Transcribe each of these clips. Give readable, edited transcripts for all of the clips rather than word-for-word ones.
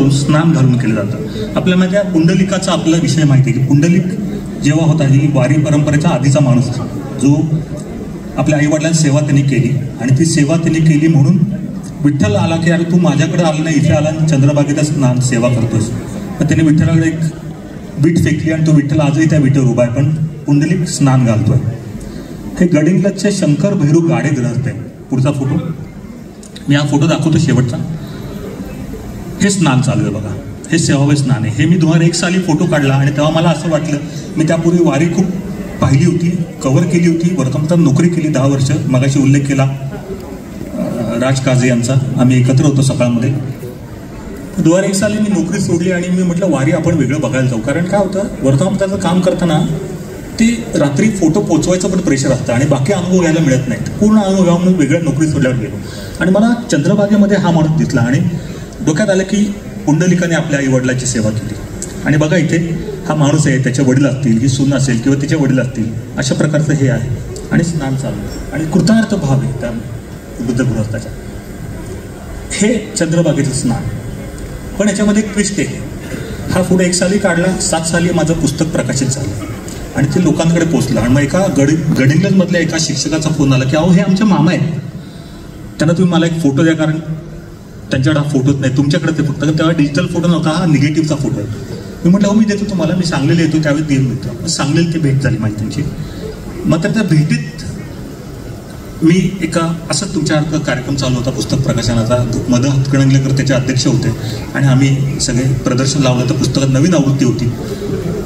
करून स्नान घालून केलं जातं. आपल्याला माहिती आहे पुंडलिकाचा आपला विषय माहिती आहे की पुंडलिक जेव्हा होता ही वारी परंपरेचा आधीचा माणूस जो आपल्या आईवडिलांची सेवा त्यांनी केली आणि ती सेवा त्यांनी केली म्हणून विठ्ठल आला की अरे तू माझ्याकडे आला नाही इथे आला चंद्रभागेचा स्नान सेवा करतोस. तर त्याने विठ्ठलाकडे एक वीट फेकली आणि तो विठ्ठल आजही त्या विटेवर उभा आहे पण पुंडलिक स्नान घालतोय. हे गडिंग्लजचे शंकर भैरू गाडे ग्रहस्थ आहे. पुढचा फोटो मी हा फोटो दाखवतो शेवटचा. हे स्नान चालू आहे बघा. हे सेवावे स्नान आहे. हे मी 2001 साली फोटो काढला आणि तेव्हा मला असं वाटलं मी त्यापूर्वी वारी खूप पाहिली होती कव्हर केली होती वर्तमानपत्रात नोकरी केली 10 वर्ष. मगाशी उल्लेख केला राज काझे यांचा. आम्ही एकत्र होतो सकाळमध्ये. 2001 साली मी नोकरी सोडली आणि मी म्हटलं वारी आपण वेगळं बघायला जाऊ. कारण काय होतं वर्तमानपत्राचं काम करताना ते रात्री फोटो पोचवायचं पण प्रेशर असतं आणि बाकी अनुभव घ्यायला मिळत नाहीत. पूर्ण अनुभव घ्यावा म्हणून वेगळ्या नोकरी सोडल्यावर गेलो आणि मला चंद्रभागेमध्ये हा माणूस दिसला आणि डोक्यात आलं की पुंडलिकाने आपल्या आई वडिलांची सेवा केली. आणि बघा इथे हा माणूस आहे त्याचे वडील असतील की सून असेल किंवा त्याचे वडील असतील अशा प्रकारचं हे आहे आणि स्नान चालू आणि कृतार्थ भाव आहे त्या बुद्ध गृहस्थाच्या. हे चंद्रभागेचं स्नान. पण याच्यामध्ये एक ट्विस्ट आहे. हा फोटो 1 साली काढला 7 साली माझं पुस्तक प्रकाशित झालं आणि ते लोकांकडे पोचलं आणि मग एका गडिंग्लजमधल्या एका शिक्षकाचा फोन आला की अहो हे आमचे मामा आहेत त्यांना तुम्ही मला एक फोटो द्या कारण त्यांच्याकडे हा फोटोच नाही तुमच्याकडे ते फक्त तेव्हा डिजिटल फोटो नव्हता हा निगेटिव्हचा फोटो आहे. मी म्हटलं हो मी देतो तुम्हाला मी सांगलीला येतो त्यावेळी देईल मित्र. सांगलीला ती भेट झाली माहिती त्यांची. मग तर त्या भेटीत मी एका असंच तुमच्यासारखं कार्यक्रम चालू होता पुस्तक प्रकाशनाचा. मदन हातकणंगलेकर त्याचे अध्यक्ष होते आणि आम्ही सगळे प्रदर्शन लावलं तर पुस्तकात नवीन आवृत्ती होती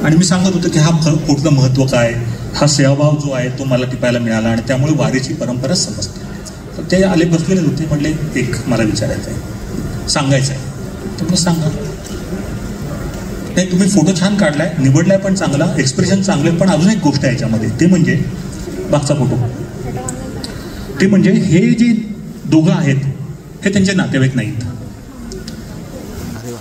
आणि मी सांगत होतो की हा फोटोचं महत्त्व काय हा सेवाभाव जो आहे तो मला टिपायला मिळाला आणि त्यामुळे वारीची परंपरा समजते. तर ते आले बसलेले होते म्हटले एक मला विचारायचं आहे सांगायचं आहे तर मग सांगा. नाही तुम्ही फोटो छान काढलाय निवडलाय पण चांगला एक्सप्रेशन चांगले पण अजून एक गोष्ट आहे याच्यामध्ये ते म्हणजे मागचा फोटो ते म्हणजे हे जे दोघं आहेत हे त्यांचे नातेवाईक नाहीत.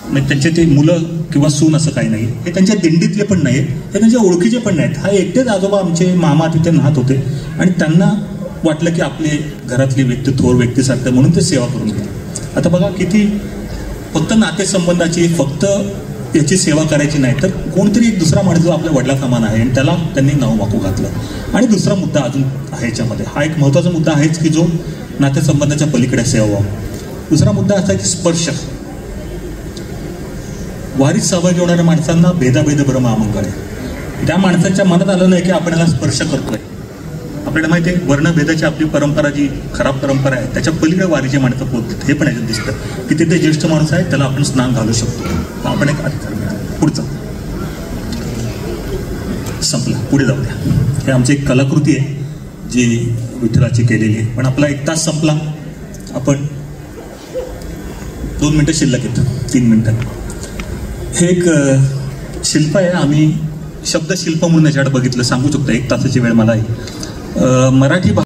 म्हणजे त्यांचे ते मुलं किंवा सून असं काही नाही. हे त्यांच्या दिंडीतले पण नाहीत हे त्यांच्या ओळखीचे पण नाहीत. हा एकटेच आजोबा आमचे मामा तिथे नाहत होते आणि त्यांना वाटलं की आपले घरातली व्यक्ती थोर व्यक्तीसारखं म्हणून ते सेवा करून घेतली. आता बघा किती फक्त नातेसंबंधाची फक्त याची सेवा करायची नाही तर कोणतरी एक दुसरा माणूस जो आपल्या वडिला समान आहे आणि त्याला त्यांनी नाव वाकू घातलं. आणि दुसरा मुद्दा अजून आहे याच्यामध्ये हा एक महत्त्वाचा मुद्दा आहेच की जो नातेसंबंधाच्या पलीकडे सेवा. दुसरा मुद्दा असा की स्पर्श. वारीत सहभागी होणाऱ्या माणसांना भेदाभेद ब्रह्म अमंगळ आहे. त्या माणसाच्या मनात आलं नाही की आपण याला स्पर्श करतोय. आपल्याला माहिती आहे वर्णभेदाची आपली परंपरा जी खराब परंपरा आहे त्याच्या पलीकडे वारीचे माणसं पोहोचतात. हे पण याच्यात दिसतं की तिथे ज्येष्ठ माणूस आहे त्याला आपण स्नान घालू शकतो. आपण एक अधिकार मिळाला. पुढचं संपला पुढे जाऊ द्या. हे आमची एक कलाकृती आहे जी विठ्ठलाची केलेली आहे. पण आपला 1 तास संपला. आपण 2 मिनिटं शिल्लक येतं 3 मिनिटं. हे एक शिल्प आहे. आम्ही शब्दशिल्प म्हणून याच्याकडे बघितलं सांगू शकतो. 1 तासाची वेळ मला आहे. मराठी